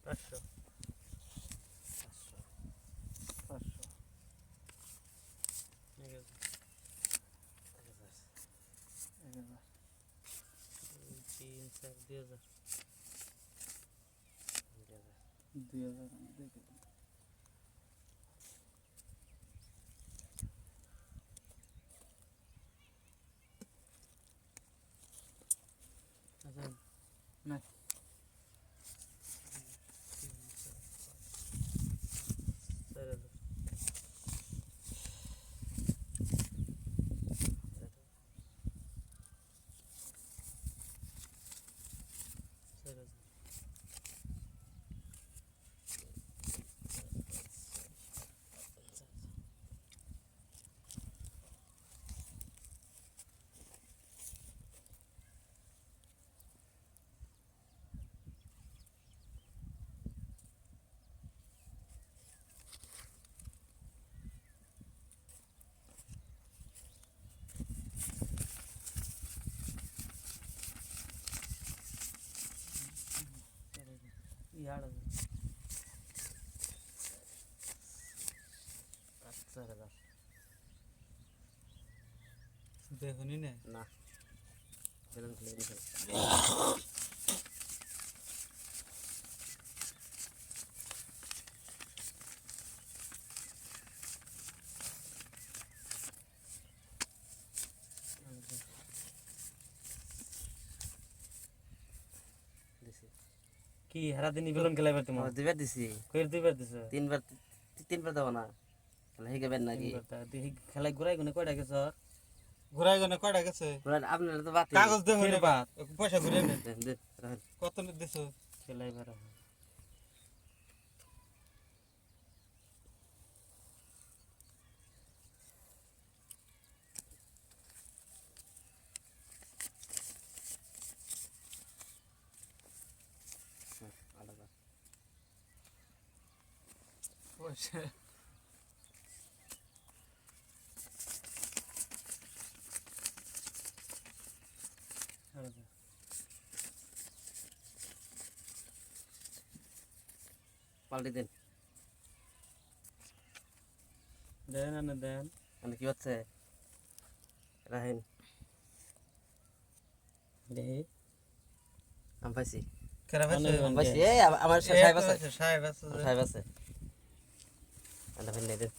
500 500 ঠিক আছে 1000 3 4 2000 দেখে আচ্ছা না 4000 দেখুনি না না বেলুন খুলে নিয়ে কি হারা দিনই বেলুন খেলাইবার তুমি দুইবার দিছি কই দুইবার দিছো তিনবার দাও না খেলা হে গেবেন নাকি খেলাই ঘুরাই গুনে কয়টা গেছ ঘুরাই গুনে কয়টা গেছে আপনারা তো বাত কাগজ দেব না বাত পয়সা ঘুরে দেন কত দিছো খেলাইবার পয়সা পাল্টে দেন দেন না দেন মানে কি হচ্ছে রাহেন দেই আমি পাইছি কেরা পাইছি এই আমার সাহেব আছে আল্লাহ নেই দেন